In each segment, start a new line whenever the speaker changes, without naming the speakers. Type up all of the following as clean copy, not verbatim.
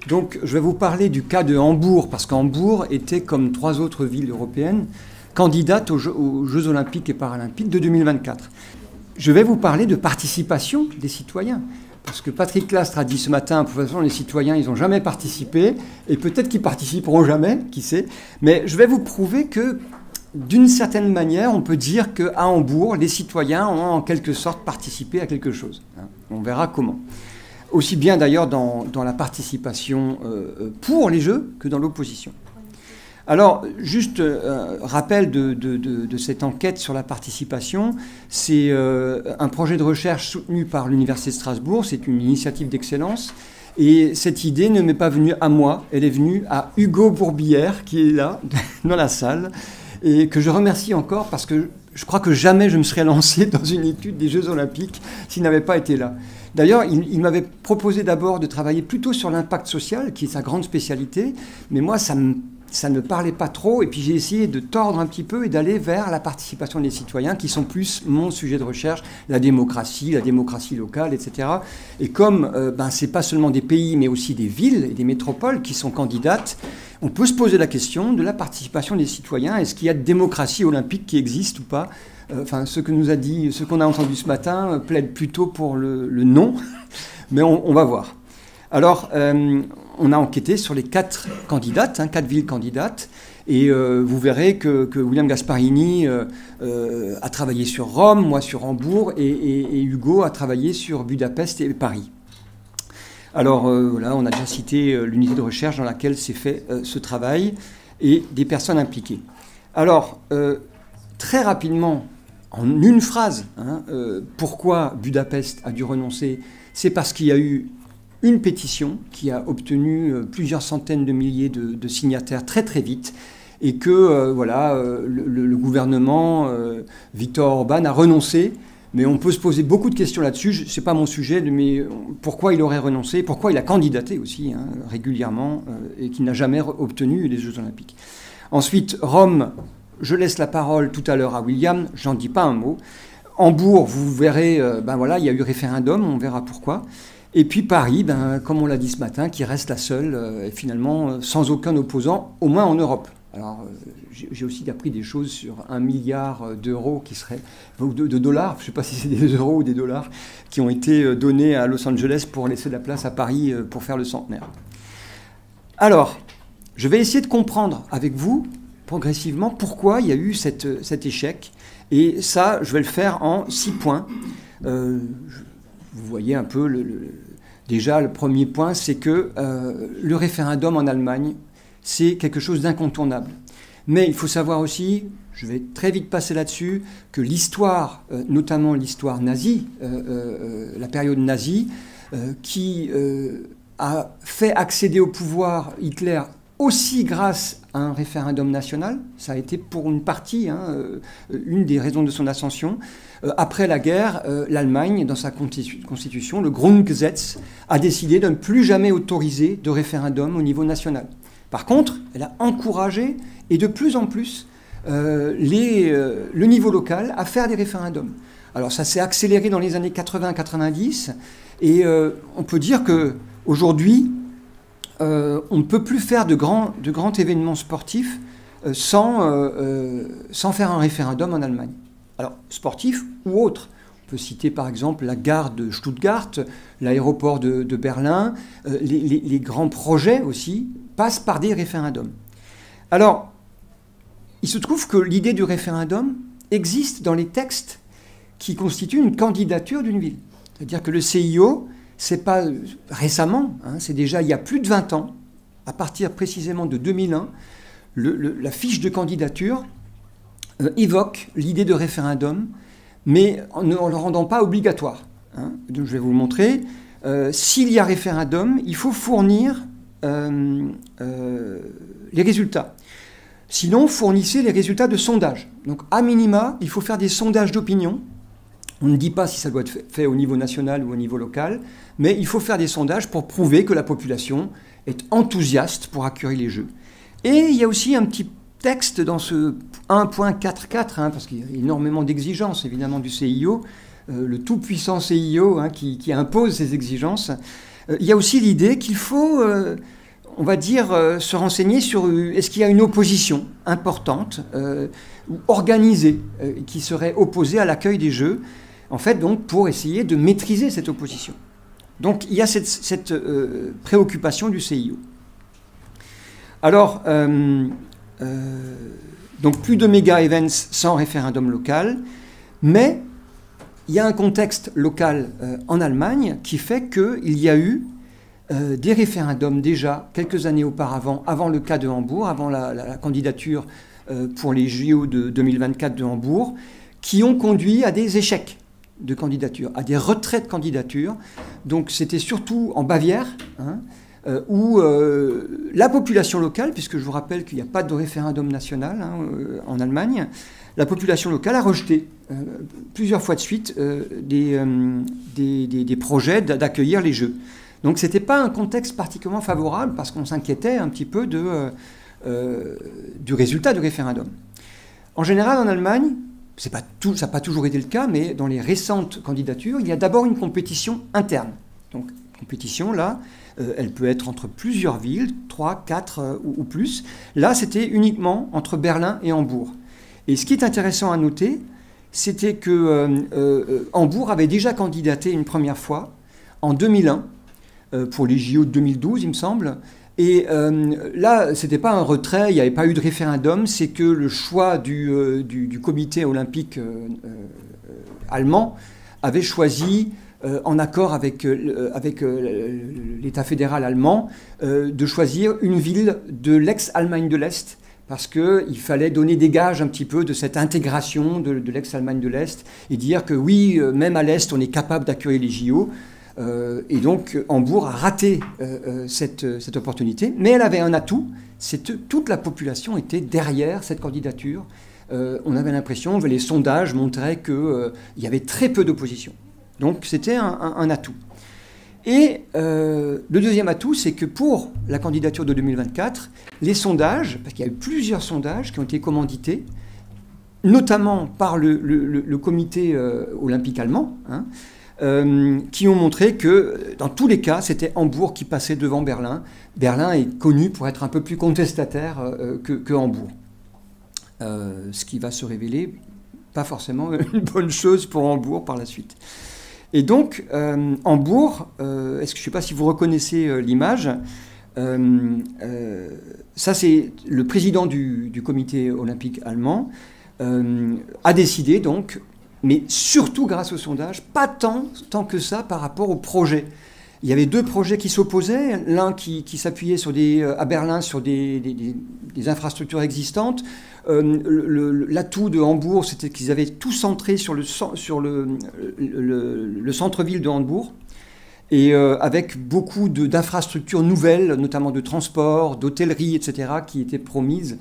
Donc je vais vous parler du cas de Hambourg, parce qu'Hambourg était, comme 3 autres villes européennes, candidate aux Jeux olympiques et paralympiques de 2024. Je vais vous parler de participation des citoyens. Parce que Patrick Lastre a dit ce matin, de toute façon, les citoyens, ils n'ont jamais participé, et peut-être qu'ils participeront jamais, qui sait. Mais je vais vous prouver que, d'une certaine manière, on peut dire qu'à Hambourg, les citoyens ont en quelque sorte participé à quelque chose. On verra comment. Aussi bien d'ailleurs dans la participation pour les Jeux que dans l'opposition. Alors, juste rappel de cette enquête sur la participation, c'est un projet de recherche soutenu par l'Université de Strasbourg, c'est une initiative d'excellence, et cette idée ne m'est pas venue à moi, elle est venue à Hugo Bourbière, qui est là, dans la salle, et que je remercie encore parce que je crois que jamais je me serais lancé dans une étude des Jeux Olympiques s'il n'avait pas été là. D'ailleurs, il m'avait proposé d'abord de travailler plutôt sur l'impact social, qui est sa grande spécialité, mais moi, ça ne me parlait pas trop, et puis j'ai essayé de tordre un petit peu et d'aller vers la participation des citoyens, qui sont plus mon sujet de recherche, la démocratie locale, etc. Et comme c'est pas seulement des pays, mais aussi des villes et des métropoles qui sont candidates, on peut se poser la question de la participation des citoyens. Est-ce qu'il y a de démocratie olympique qui existe ou pas ? Ce qu'on a entendu ce matin plaide plutôt pour le non, mais on va voir. Alors, on a enquêté sur les 4 candidates, 4 villes candidates, et vous verrez que William Gasparini a travaillé sur Rome, moi sur Hambourg, et Hugo a travaillé sur Budapest et Paris. Alors voilà, on a déjà cité l'unité de recherche dans laquelle s'est fait ce travail et des personnes impliquées. Alors, très rapidement, en une phrase, pourquoi Budapest a dû renoncer? C'est parce qu'il y a eu une pétition qui a obtenu plusieurs centaines de milliers de signataires très très vite, et que le gouvernement, Viktor Orban, a renoncé. Mais on peut se poser beaucoup de questions là-dessus. Ce n'est pas mon sujet, mais pourquoi il aurait renoncé, pourquoi il a candidaté aussi régulièrement, et qu'il n'a jamais obtenu les Jeux Olympiques. Ensuite, Rome, je laisse la parole tout à l'heure à William, j'en dis pas un mot. Hambourg, vous verrez, il y a eu référendum, on verra pourquoi. Et puis Paris, comme on l'a dit ce matin, qui reste la seule, finalement, sans aucun opposant, au moins en Europe. Alors, j'ai aussi appris des choses sur 1 milliard d'euros qui seraient, ou de dollars, je ne sais pas si c'est des euros ou des dollars, qui ont été donnés à Los Angeles pour laisser la place à Paris pour faire le centenaire. Alors, je vais essayer de comprendre avec vous, progressivement, pourquoi il y a eu cet échec. Et ça, je vais le faire en 6 points. Vous voyez un peu, déjà, le premier point, c'est que le référendum en Allemagne, c'est quelque chose d'incontournable. Mais il faut savoir aussi, je vais très vite passer là-dessus, que l'histoire, notamment l'histoire nazie, la période nazie, qui a fait accéder au pouvoir Hitler aussi grâce à un référendum national, ça a été pour une partie, une des raisons de son ascension. Après la guerre, l'Allemagne, dans sa constitution, le Grundgesetz, a décidé de ne plus jamais autoriser de référendum au niveau national. Par contre, elle a encouragé, et de plus en plus, le niveau local à faire des référendums. Alors ça s'est accéléré dans les années 80-90, et on peut dire qu'aujourd'hui, on ne peut plus faire de grands événements sportifs sans faire un référendum en Allemagne. Alors, sportifs ou autres. On peut citer par exemple la gare de Stuttgart, l'aéroport de Berlin, les grands projets aussi passent par des référendums. Alors, il se trouve que l'idée du référendum existe dans les textes qui constituent une candidature d'une ville. C'est-à-dire que le CIO, c'est pas récemment, c'est déjà il y a plus de 20 ans, à partir précisément de 2001, la fiche de candidature évoque l'idée de référendum, mais en ne le rendant pas obligatoire. Donc je vais vous le montrer. S'il y a référendum, il faut fournir les résultats. Sinon, fournissez les résultats de sondage. Donc, à minima, il faut faire des sondages d'opinion. On ne dit pas si ça doit être fait au niveau national ou au niveau local, mais il faut faire des sondages pour prouver que la population est enthousiaste pour accueillir les Jeux. Et il y a aussi un petit texte dans ce 1.44, parce qu'il y a énormément d'exigences, évidemment, du CIO, le tout-puissant CIO qui impose ces exigences. Il y a aussi l'idée qu'il faut on va dire, se renseigner sur est-ce qu'il y a une opposition importante ou organisée qui serait opposée à l'accueil des Jeux, en fait, donc, pour essayer de maîtriser cette opposition. Donc, il y a cette préoccupation du CIO. Alors, donc plus de méga-events sans référendum local, mais il y a un contexte local en Allemagne qui fait qu'il y a eu des référendums déjà quelques années auparavant, avant le cas de Hambourg, avant la candidature pour les JO de 2024 de Hambourg, qui ont conduit à des échecs de candidature, à des retraits de candidature. Donc c'était surtout en Bavière, hein, où la population locale, puisque je vous rappelle qu'il n'y a pas de référendum national hein, en Allemagne, la population locale a rejeté plusieurs fois de suite des projets d'accueillir les Jeux. Donc ce n'était pas un contexte particulièrement favorable parce qu'on s'inquiétait un petit peu du résultat du référendum. En général, en Allemagne, ça n'a pas toujours été le cas, mais dans les récentes candidatures, il y a d'abord une compétition interne. Donc, compétition, là, elle peut être entre plusieurs villes, 3, 4 ou plus. Là, c'était uniquement entre Berlin et Hambourg. Et ce qui est intéressant à noter, c'était que Hambourg avait déjà candidaté une première fois, en 2001, pour les JO de 2012, il me semble. Et là, ce n'était pas un retrait, il n'y avait pas eu de référendum, c'est que le choix du comité olympique allemand avait choisi, en accord avec l'État fédéral allemand, de choisir une ville de l'ex-Allemagne de l'Est, parce qu'il fallait donner des gages un petit peu de cette intégration de l'ex-Allemagne de l'Est, et dire que oui, même à l'Est, on est capable d'accueillir les JO. Et donc Hambourg a raté cette opportunité, mais elle avait un atout, c'est que toute la population était derrière cette candidature. On avait l'impression, les sondages montraient qu'il y avait très peu d'opposition. Donc c'était un atout. Et le deuxième atout, c'est que pour la candidature de 2024, les sondages, parce qu'il y a eu plusieurs sondages qui ont été commandités, notamment par le comité olympique allemand, hein, qui ont montré que, dans tous les cas, c'était Hambourg qui passait devant Berlin. Berlin est connu pour être un peu plus contestataire que Hambourg. Ce qui va se révéler pas forcément une bonne chose pour Hambourg par la suite. Et donc, Hambourg, je ne sais pas si vous reconnaissez l'image, ça c'est le président du comité olympique allemand, a décidé donc, mais surtout grâce au sondage, pas tant que ça par rapport au projet. Il y avait deux projets qui s'opposaient, l'un qui s'appuyait à Berlin sur des infrastructures existantes. L'atout de Hambourg, c'était qu'ils avaient tout centré sur le centre-ville de Hambourg, et avec beaucoup d'infrastructures nouvelles, notamment de transport, d'hôtellerie, etc., qui étaient promises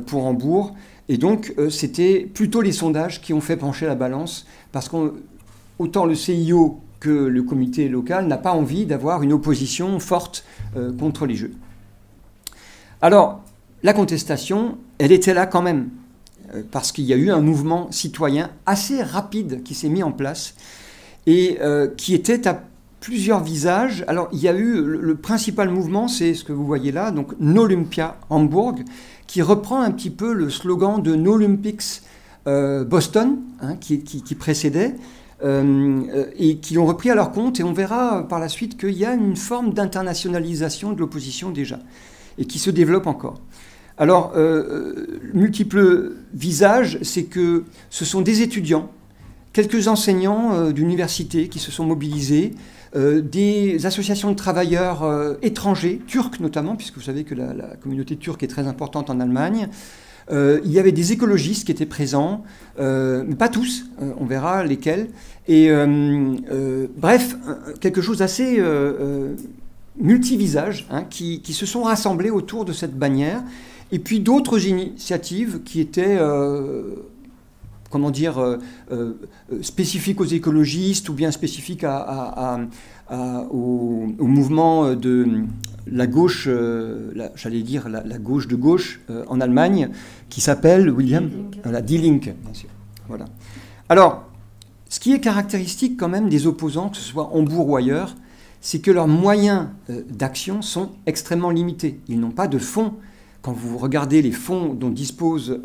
pour Hambourg. Et donc, c'était plutôt les sondages qui ont fait pencher la balance, parce qu'autant le CIO que le comité local n'a pas envie d'avoir une opposition forte contre les Jeux. Alors, la contestation, elle était là quand même, parce qu'il y a eu un mouvement citoyen assez rapide qui s'est mis en place, et qui était à plusieurs visages. Alors, il y a eu le principal mouvement, c'est ce que vous voyez là, donc N'Olympia Hamburg, qui reprend un petit peu le slogan de N'Olympics Boston, hein, qui précédait, et qui l'ont repris à leur compte, et on verra par la suite qu'il y a une forme d'internationalisation de l'opposition déjà, et qui se développe encore. Alors, multiples visages, c'est que ce sont des étudiants, quelques enseignants d'université qui se sont mobilisés, des associations de travailleurs étrangers, turcs notamment, puisque vous savez que la communauté turque est très importante en Allemagne. Il y avait des écologistes qui étaient présents, mais pas tous, on verra lesquels. Et bref, quelque chose d'assez multivisage, hein, qui se sont rassemblés autour de cette bannière. Et puis d'autres initiatives qui étaient... comment dire, spécifique aux écologistes ou bien spécifique au mouvement de la gauche, j'allais dire la gauche de gauche en Allemagne, qui s'appelle, William, la Die Linke, bien sûr. Voilà. Alors, ce qui est caractéristique quand même des opposants, que ce soit Hambourg ou ailleurs, c'est que leurs moyens d'action sont extrêmement limités. Ils n'ont pas de fonds. Quand vous regardez les fonds dont disposent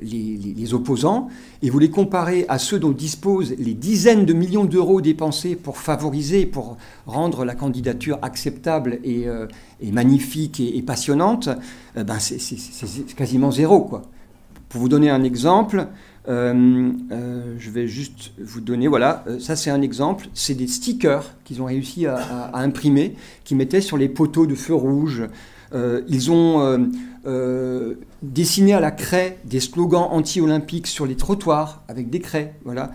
les opposants et vous les comparez à ceux dont disposent les dizaines de millions d'euros dépensés pour favoriser, pour rendre la candidature acceptable et magnifique et passionnante, ben c'est quasiment zéro, quoi. Pour vous donner un exemple, je vais juste vous donner, voilà, ça c'est un exemple, c'est des stickers qu'ils ont réussi à imprimer, qui mettaient sur les poteaux de feu rouge. Ils ont dessiné à la craie des slogans anti-olympiques sur les trottoirs avec des craies, voilà.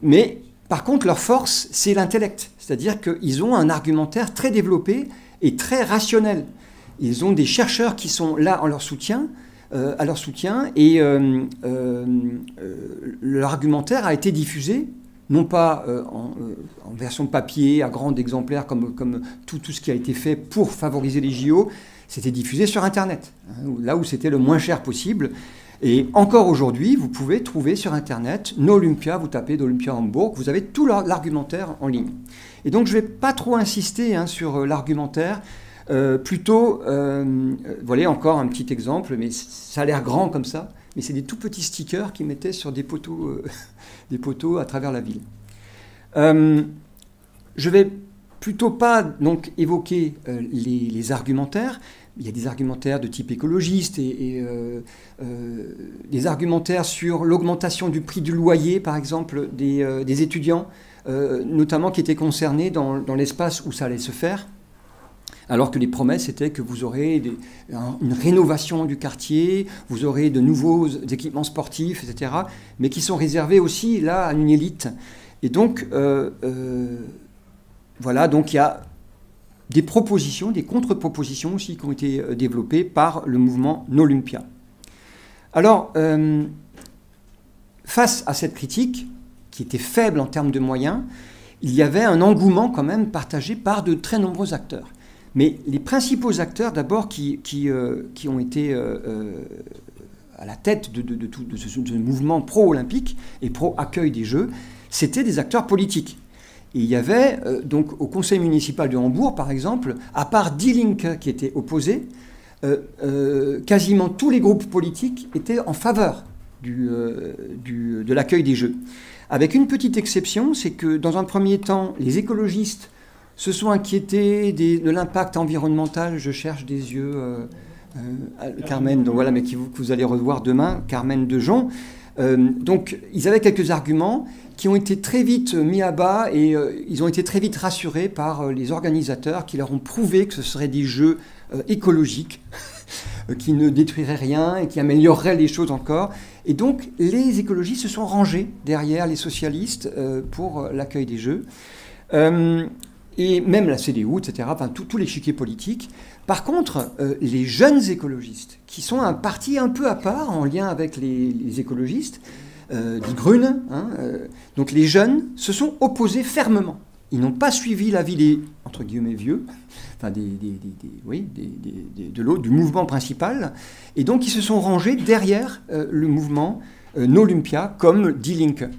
Mais par contre, leur force, c'est l'intellect, c'est-à-dire qu'ils ont un argumentaire très développé et très rationnel. Ils ont des chercheurs qui sont là en leur soutien, à leur soutien, et leur argumentaire a été diffusé, non pas en version papier, à grand exemplaire, comme tout ce qui a été fait pour favoriser les JO, c'était diffusé sur Internet, hein, là où c'était le moins cher possible. Et encore aujourd'hui, vous pouvez trouver sur Internet Nolympia, vous tapez Nolympia Hambourg, vous avez tout l'argumentaire en ligne. Et donc je ne vais pas trop insister sur l'argumentaire, plutôt, voilà encore un petit exemple, mais ça a l'air grand comme ça, mais c'est des tout petits stickers qu'ils mettaient sur des poteaux à travers la ville. Je vais plutôt pas donc évoquer les argumentaires. Il y a des argumentaires de type écologiste et des argumentaires sur l'augmentation du prix du loyer, par exemple, des étudiants, notamment qui étaient concernés dans l'espace où ça allait se faire. Alors que les promesses étaient que vous aurez une rénovation du quartier, vous aurez de nouveaux équipements sportifs, etc., mais qui sont réservés aussi là à une élite. Et donc, voilà, donc il y a des propositions, des contre-propositions aussi qui ont été développées par le mouvement Nolympia. Alors, face à cette critique, qui était faible en termes de moyens, il y avait un engouement quand même partagé par de très nombreux acteurs. Mais les principaux acteurs, d'abord, qui ont été à la tête de ce mouvement pro-olympique et pro-accueil des Jeux, c'était des acteurs politiques. Et il y avait, donc, au conseil municipal de Hambourg, par exemple, à part Die Linke qui était opposé, quasiment tous les groupes politiques étaient en faveur de l'accueil des Jeux. Avec une petite exception, c'est que, dans un premier temps, les écologistes se sont inquiétés de l'impact environnemental. Je cherche des yeux, Carmen, donc voilà, mais que vous allez revoir demain, Carmen Dejon. Donc, ils avaient quelques arguments qui ont été très vite mis à bas et ils ont été très vite rassurés par les organisateurs qui leur ont prouvé que ce seraient des jeux écologiques qui ne détruiraient rien et qui amélioreraient les choses encore. Et donc, les écologistes se sont rangés derrière les socialistes pour l'accueil des Jeux. Et même la CDU, etc., enfin tout l'échiquier politique. Par contre, les jeunes écologistes, qui sont un parti un peu à part en lien avec les écologistes, die Grünen, hein, donc les jeunes se sont opposés fermement. Ils n'ont pas suivi l'avis des, entre guillemets, vieux, enfin du mouvement principal, et donc ils se sont rangés derrière le mouvement Nolympia comme Die Linke.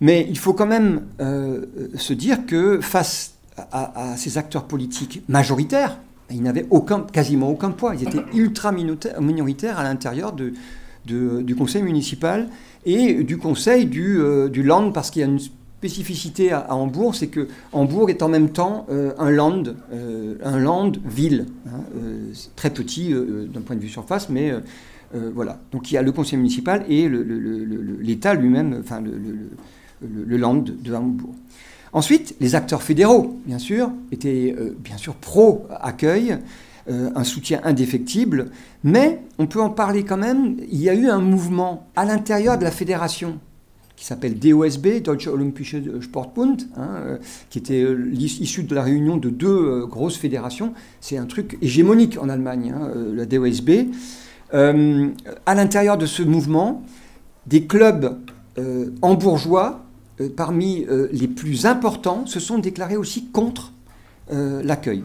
Mais il faut quand même se dire que face à ces acteurs politiques majoritaires, ils n'avaient quasiment aucun poids. Ils étaient ultra minoritaires à l'intérieur du conseil municipal et du conseil du Land, parce qu'il y a une spécificité à Hambourg, c'est que Hambourg est en même temps un land-ville, hein, très petit d'un point de vue surface, mais voilà. Donc il y a le conseil municipal et l'État lui-même, enfin le Land de Hambourg. Ensuite, les acteurs fédéraux, bien sûr, étaient bien sûr pro-accueil, un soutien indéfectible, mais on peut en parler quand même. Il y a eu un mouvement à l'intérieur de la fédération qui s'appelle DOSB, Deutsche Olympische Sportbund, hein, qui était issu de la réunion de deux grosses fédérations. C'est un truc hégémonique en Allemagne, hein, la DOSB. À l'intérieur de ce mouvement, des clubs hambourgeois, parmi les plus importants, se sont déclarés aussi contre l'accueil.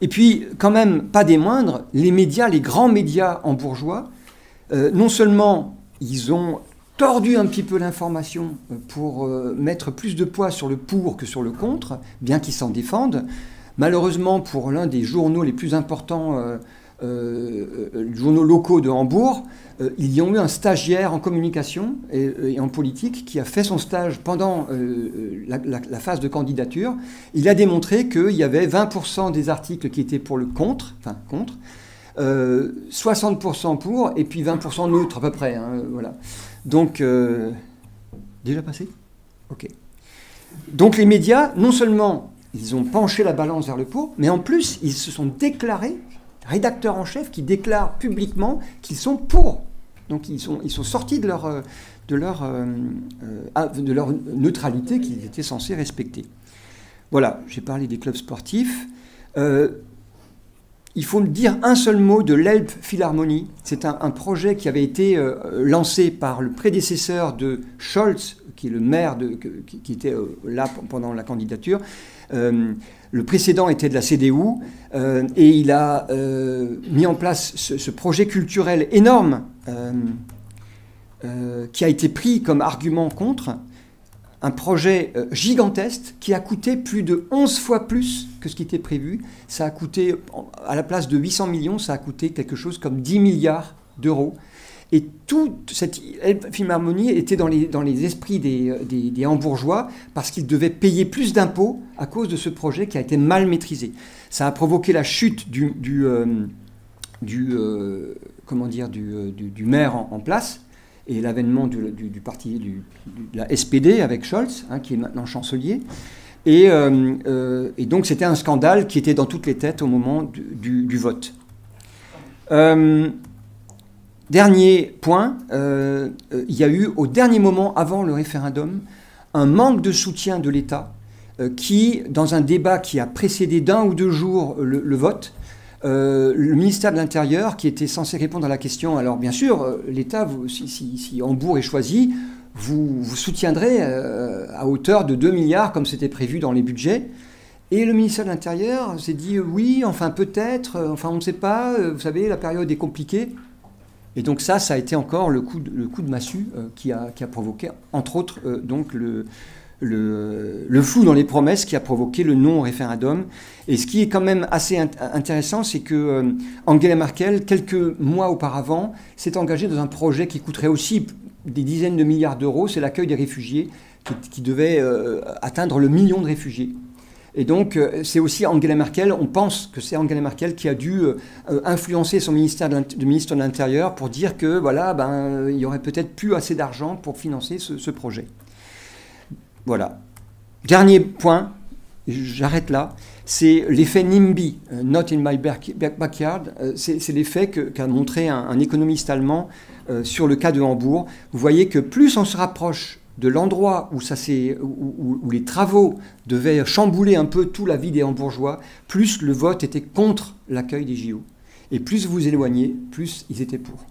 Et puis, quand même, pas des moindres, les médias, les grands médias hambourgeois, non seulement ils ont tordu un petit peu l'information pour mettre plus de poids sur le pour que sur le contre, bien qu'ils s'en défendent. Malheureusement, pour l'un des journaux les plus importants, journaux locaux de Hambourg, il y a eu un stagiaire en communication et en politique qui a fait son stage pendant la phase de candidature. Il a démontré qu'il y avait 20% des articles qui étaient pour le contre, 60% pour, et puis 20% neutre à peu près. Hein, voilà. Donc, déjà passé ? Ok. Donc les médias, non seulement ils ont penché la balance vers le pour, mais en plus ils se sont déclarés, rédacteurs en chef qui déclarent publiquement qu'ils sont pour. Donc ils sont sortis de leur neutralité qu'ils étaient censés respecter. Voilà, j'ai parlé des clubs sportifs. Il faut me dire un seul mot de l'Elbphilharmonie. C'est un projet qui avait été lancé par le prédécesseur de Scholz, qui est le maire qui était là pendant la candidature. Le précédent était de la CDU et il a mis en place ce projet culturel énorme qui a été pris comme argument contre. Un projet gigantesque qui a coûté plus de 11 fois plus que ce qui était prévu. Ça a coûté, à la place de 800 millions, ça a coûté quelque chose comme 10 milliards d'euros. Et toute cette Philharmonie était dans les esprits des Hambourgeois parce qu'ils devaient payer plus d'impôts à cause de ce projet qui a été mal maîtrisé. Ça a provoqué la chute du maire en place, et l'avènement du parti de la SPD avec Scholz, hein, qui est maintenant chancelier. Et donc c'était un scandale qui était dans toutes les têtes au moment du vote. Dernier point, il y a eu au dernier moment, avant le référendum, un manque de soutien de l'État qui, dans un débat qui a précédé d'1 ou 2 jours le vote, le ministère de l'Intérieur, qui était censé répondre à la question, alors bien sûr, l'État, si Hambourg est choisi, vous soutiendrez à hauteur de 2 milliards, comme c'était prévu dans les budgets. Et le ministère de l'Intérieur s'est dit, oui, enfin peut-être, enfin on ne sait pas, vous savez, la période est compliquée. Et donc ça a été encore le coup de massue qui a provoqué, entre autres, donc le flou dans les promesses qui a provoqué le non-référendum. Et ce qui est quand même assez intéressant, c'est que Angela Merkel, quelques mois auparavant, s'est engagée dans un projet qui coûterait aussi des dizaines de milliards d'euros, c'est l'accueil des réfugiés, qui devait atteindre le million de réfugiés. Et donc, c'est aussi Angela Merkel, on pense que c'est Angela Merkel qui a dû influencer son ministre de l'Intérieur pour dire que, voilà, il y aurait peut-être plus assez d'argent pour financer ce projet. Voilà. Dernier point, j'arrête là, c'est l'effet NIMBY, Not in my backyard. C'est l'effet qu'a montré un économiste allemand sur le cas de Hambourg. Vous voyez que plus on se rapproche de l'endroit où les travaux devaient chambouler un peu toute la vie des Hambourgeois, plus le vote était contre l'accueil des JO. Et plus vous vous éloignez, plus ils étaient pour.